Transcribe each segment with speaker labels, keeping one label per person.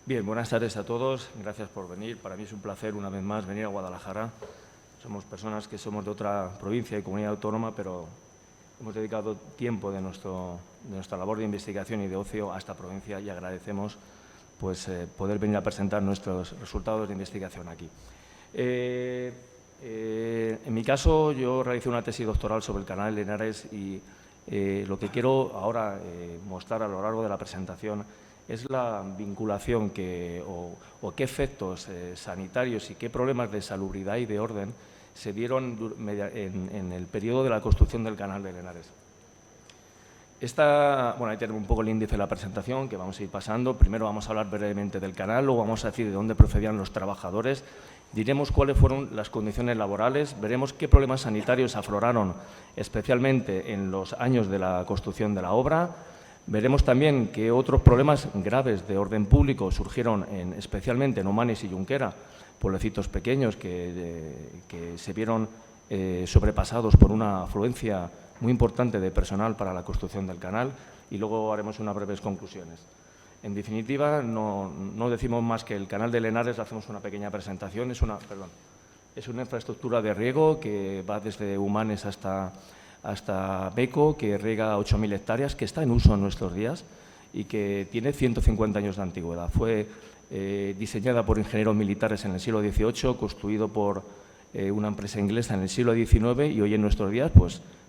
Speaker 1: Bien, buenas tardes a todos. Gracias por venir. Para mí es un placer, una vez más, venir a Guadalajara. Somos personas que somos de otra provincia y comunidad autónoma, pero hemos dedicado tiempo de nuestra labor de investigación y de ocio a esta provincia y agradecemos poder venir a presentar nuestros resultados de investigación aquí. En mi caso, yo realicé una tesis doctoral sobre el canal de Henares y lo que quiero ahora mostrar a lo largo de la presentación es la vinculación o qué efectos sanitarios y qué problemas de salubridad y de orden se dieron en el periodo de la construcción del canal de Henares. Ahí tenemos un poco el índice de la presentación que vamos a ir pasando. Primero vamos a hablar brevemente del canal, luego vamos a decir de dónde procedían los trabajadores, diremos cuáles fueron las condiciones laborales, veremos qué problemas sanitarios afloraron especialmente en los años de la construcción de la obra. Veremos también qué otros problemas graves de orden público surgieron especialmente en Humanes y Junquera, pueblecitos pequeños que se vieron sobrepasados por una afluencia muy importante de personal para la construcción del canal, y luego haremos unas breves conclusiones. En definitiva, no decimos más que el canal de Henares, hacemos una pequeña presentación. Es una infraestructura de riego que va desde Humanes hasta Beco, que riega 8.000 hectáreas, que está en uso en nuestros días y que tiene 150 años de antigüedad. Fue diseñada por ingenieros militares en el siglo XVIII, construido por una empresa inglesa en el siglo XIX y hoy en nuestros días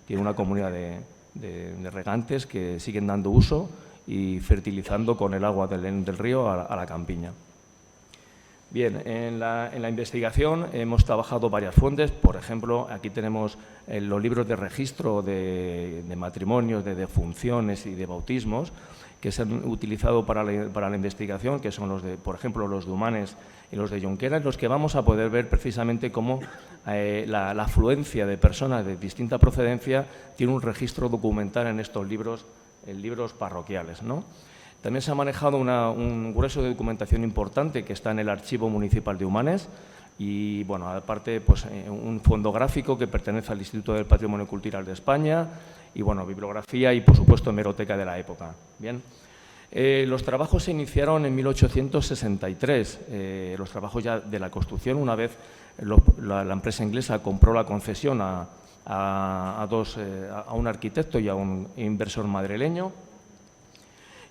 Speaker 1: tiene una comunidad de regantes que siguen dando uso y fertilizando con el agua del río a la campiña. Bien, en la investigación hemos trabajado varias fuentes. Por ejemplo, aquí tenemos los libros de registro de matrimonios, de defunciones y de bautismos que se han utilizado para la investigación, que son por ejemplo, los de Humanes y los de Junquera, en los que vamos a poder ver precisamente cómo la afluencia de personas de distinta procedencia tiene un registro documental en estos libros parroquiales, ¿no? También se ha manejado un grueso de documentación importante que está en el Archivo Municipal de Humanes y, bueno, aparte, un fondo gráfico que pertenece al Instituto del Patrimonio Cultural de España y, bueno, bibliografía y, por supuesto, hemeroteca de la época. Bien. Los trabajos se iniciaron en 1863, los trabajos ya de la construcción, una vez la empresa inglesa compró la concesión a un arquitecto y a un inversor madrileño.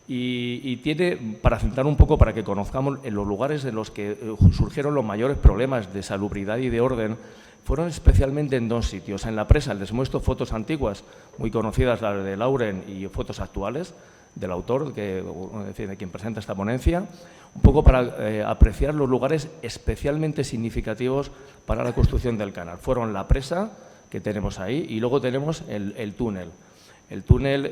Speaker 1: Y tiene, para centrar un poco, para que conozcamos en los lugares en los que surgieron los mayores problemas de salubridad y de orden, fueron especialmente en dos sitios. En la presa, les muestro fotos antiguas, muy conocidas, las de Lauren, y fotos actuales del autor, es decir, de quien presenta esta ponencia, un poco para apreciar los lugares especialmente significativos para la construcción del canal. Fueron la presa, que tenemos ahí, y luego tenemos el túnel. El túnel,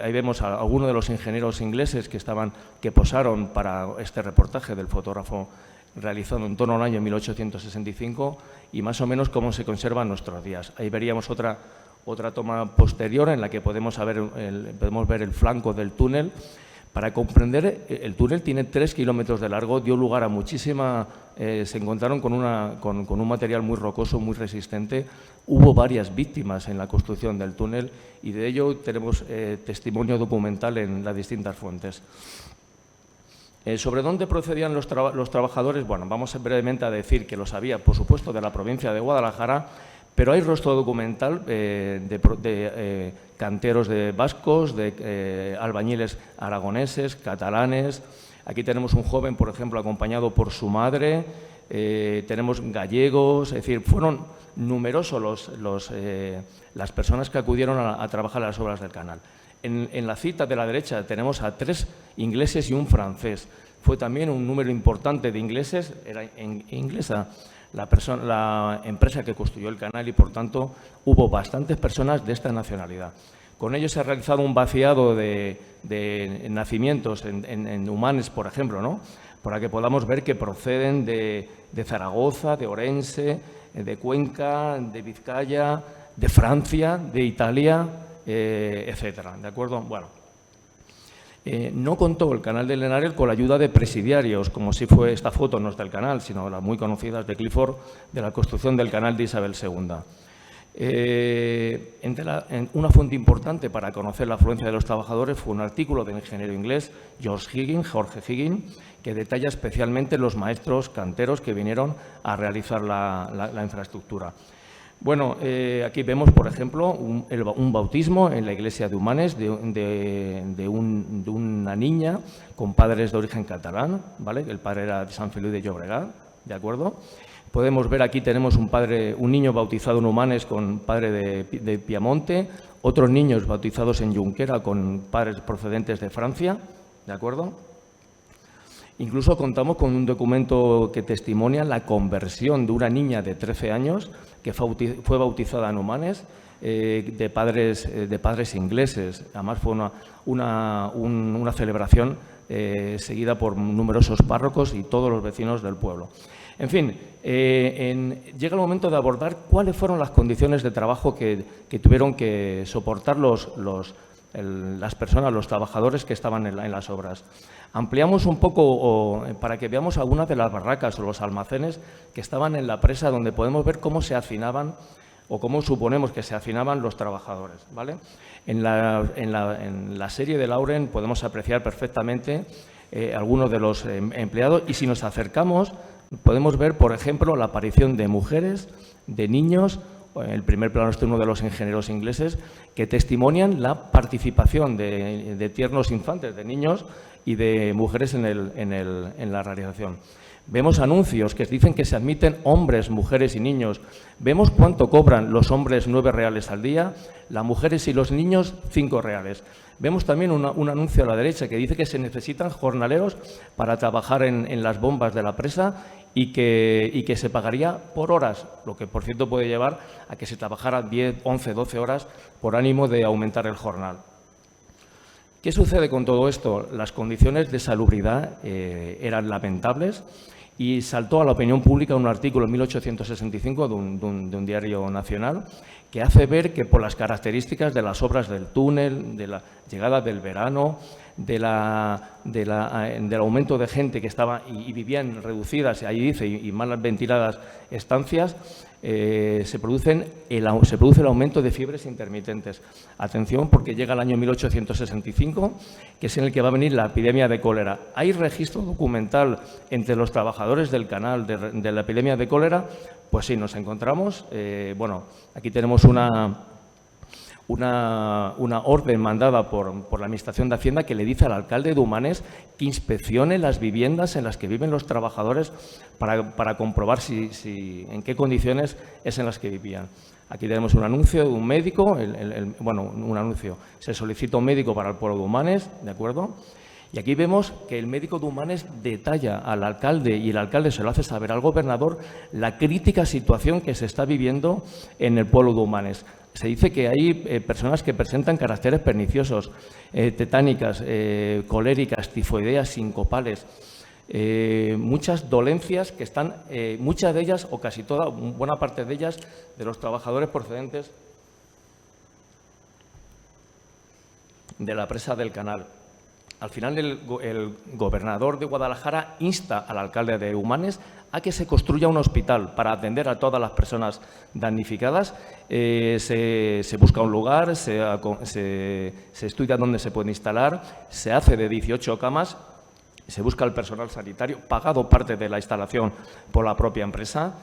Speaker 1: ahí vemos a algunos de los ingenieros ingleses que posaron para este reportaje del fotógrafo realizado en torno al año 1865 y más o menos cómo se conserva en nuestros días. Ahí veríamos otra toma posterior en la que podemos ver el flanco del túnel. Para comprender, el túnel tiene 3 kilómetros de largo, dio lugar a se encontraron con un material muy rocoso, muy resistente. Hubo varias víctimas en la construcción del túnel y de ello tenemos testimonio documental en las distintas fuentes. ¿Sobre dónde procedían los trabajadores? Bueno, vamos brevemente a decir que los había, por supuesto, de la provincia de Guadalajara, pero hay rostro documental de canteros de vascos, de albañiles aragoneses, catalanes. Aquí tenemos un joven, por ejemplo, acompañado por su madre. Tenemos gallegos, es decir, fueron numerosos las personas que acudieron a trabajar en las obras del canal. En la cita de la derecha tenemos a 3 ingleses y un francés. Fue también un número importante de ingleses, era inglesa la empresa que construyó el canal y, por tanto, hubo bastantes personas de esta nacionalidad. Con ello se ha realizado un vaciado de nacimientos en Humanes, por ejemplo, ¿no?, para que podamos ver que proceden de Zaragoza, de Orense, de Cuenca, de Vizcaya, de Francia, de Italia, etcétera. ¿De acuerdo? Bueno. No contó el canal de Henares con la ayuda de presidiarios, como si fue esta foto, no es del canal, sino las muy conocidas de Clifford, de la construcción del canal de Isabel II. Una fuente importante para conocer la afluencia de los trabajadores fue un artículo del ingeniero inglés Jorge Higgins, que detalla especialmente los maestros canteros que vinieron a realizar la infraestructura. Bueno, aquí vemos, por ejemplo, un bautismo en la iglesia de Humanes de una niña con padres de origen catalán, ¿vale? El padre era de Sant Feliu de Llobregat, ¿de acuerdo? Podemos ver aquí tenemos un niño bautizado en Humanes con padre de Piamonte, otros niños bautizados en Junquera con padres procedentes de Francia, ¿de acuerdo? Incluso contamos con un documento que testimonia la conversión de una niña de 13 años que fue bautizada en Humanes de padres ingleses. Además fue una celebración seguida por numerosos párrocos y todos los vecinos del pueblo. En fin, llega el momento de abordar cuáles fueron las condiciones de trabajo que tuvieron que soportar las personas, los trabajadores que estaban en las obras. Ampliamos un poco para que veamos algunas de las barracas o los almacenes que estaban en la presa, donde podemos ver cómo se hacinaban o cómo suponemos que se hacinaban los trabajadores, ¿vale? En la serie de Lauren podemos apreciar perfectamente algunos de los empleados y si nos acercamos podemos ver, por ejemplo, la aparición de mujeres, de niños. En el primer plano está uno de los ingenieros ingleses que testimonian la participación de tiernos infantes, de niños y de mujeres en la realización. Vemos anuncios que dicen que se admiten hombres, mujeres y niños. Vemos cuánto cobran los hombres, 9 reales al día, las mujeres y los niños 5 reales. Vemos también un anuncio a la derecha que dice que se necesitan jornaleros para trabajar en las bombas de la presa y que se pagaría por horas, lo que por cierto puede llevar a que se trabajara 10, 11, 12 horas por ánimo de aumentar el jornal. ¿Qué sucede con todo esto? Las condiciones de salubridad eran lamentables y saltó a la opinión pública un artículo en 1865 de un diario nacional que hace ver que por las características de las obras del túnel, de la llegada del verano, del aumento de gente que estaba y vivía en reducidas, ahí dice, y mal ventiladas estancias, se produce el aumento de fiebres intermitentes. Atención, porque llega el año 1865, que es en el que va a venir la epidemia de cólera. ¿Hay registro documental entre los trabajadores del canal de la epidemia de cólera? Pues sí, nos encontramos. Bueno, aquí tenemos una orden mandada por la Administración de Hacienda que le dice al alcalde de Humanes que inspeccione las viviendas en las que viven los trabajadores para comprobar en qué condiciones es en las que vivían. Aquí tenemos un anuncio de un médico, bueno, un anuncio, se solicita un médico para el pueblo de Humanes, ¿de acuerdo? Y aquí vemos que el médico de Humanes detalla al alcalde y el alcalde se lo hace saber al gobernador la crítica situación que se está viviendo en el pueblo de Humanes. Se dice que hay personas que presentan caracteres perniciosos, tetánicas, coléricas, tifoideas, sincopales, muchas dolencias que están, muchas de ellas o casi toda, buena parte de ellas, de los trabajadores procedentes de la presa del canal. Al final, el gobernador de Guadalajara insta al alcalde de Humanes a que se construya un hospital para atender a todas las personas damnificadas. Se busca un lugar, se estudia dónde se puede instalar, se hace de 18 camas, se busca el personal sanitario, pagado parte de la instalación por la propia empresa.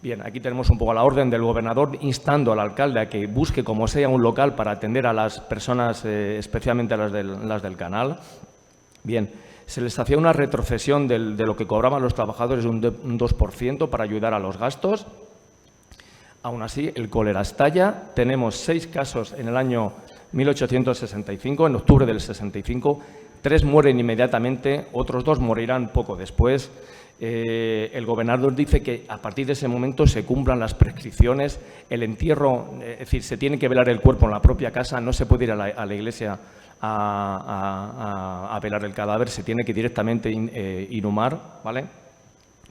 Speaker 1: Bien, aquí tenemos un poco la orden del gobernador instando al alcalde a que busque como sea un local para atender a las personas, especialmente a las del canal. Bien, se les hacía una retrocesión de lo que cobraban los trabajadores de un 2% para ayudar a los gastos. Aún así, el cólera estalla. Tenemos 6 casos en el año 1865, en octubre del 65. 3 mueren inmediatamente, otros 2 morirán poco después. El gobernador dice que a partir de ese momento se cumplan las prescripciones, el entierro, es decir, se tiene que velar el cuerpo en la propia casa, no se puede ir a la iglesia a velar el cadáver, se tiene que directamente inhumar, ¿vale?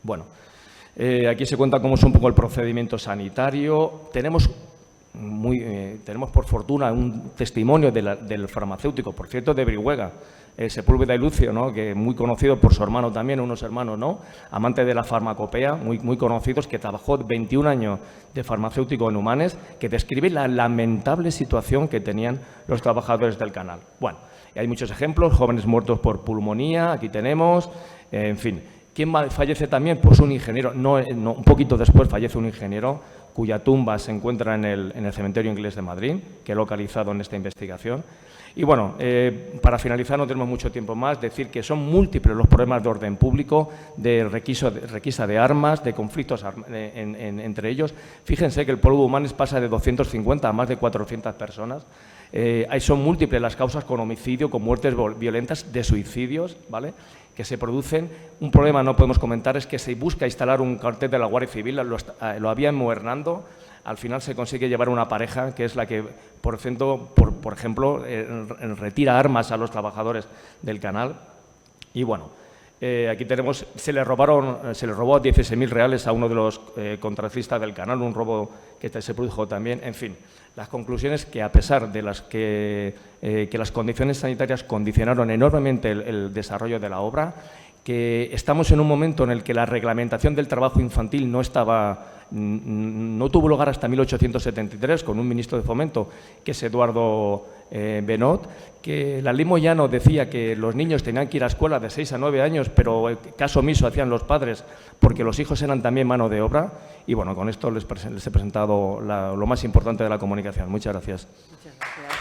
Speaker 1: Bueno, aquí se cuenta cómo es un poco el procedimiento sanitario. Tenemos tenemos por fortuna un testimonio del farmacéutico, por cierto, de Brihuega, Sepúlveda y Lucio, ¿no?, que muy conocido por su hermano también, unos hermanos, ¿no?, amante de la farmacopea, muy conocidos, que trabajó 21 años de farmacéutico en Humanes, que describe la lamentable situación que tenían los trabajadores del canal. Bueno, y hay muchos ejemplos, jóvenes muertos por pulmonía, aquí tenemos, en fin. ¿Quién fallece también? Pues un ingeniero, un poquito después fallece un ingeniero cuya tumba se encuentra en el cementerio inglés de Madrid, que he localizado en esta investigación. Y bueno, para finalizar, no tenemos mucho tiempo más, decir que son múltiples los problemas de orden público, de requisa de armas, de conflictos entre ellos. Fíjense que el polvo Humanes pasa de 250 a más de 400 personas. Son múltiples las causas con homicidio, con muertes violentas, de suicidios, ¿vale?, que se producen. Un problema no podemos comentar es que se busca instalar un cuartel de la Guardia Civil, lo había en Muernando, al final se consigue llevar una pareja que es la que, por ejemplo, retira armas a los trabajadores del canal. Y bueno, aquí tenemos, se le robó 16.000 reales a uno de los contratistas del canal, un robo que se produjo también. En fin, las conclusiones que, a pesar de que las condiciones sanitarias condicionaron enormemente el desarrollo de la obra, que estamos en un momento en el que la reglamentación del trabajo infantil no tuvo lugar hasta 1873, con un ministro de Fomento, que es Eduardo Benot, que la ley Moyano decía que los niños tenían que ir a escuela de 6 a 9 años, pero caso omiso hacían los padres porque los hijos eran también mano de obra. Y bueno, con esto les he presentado lo más importante de la comunicación. Muchas gracias.
Speaker 2: Muchas gracias.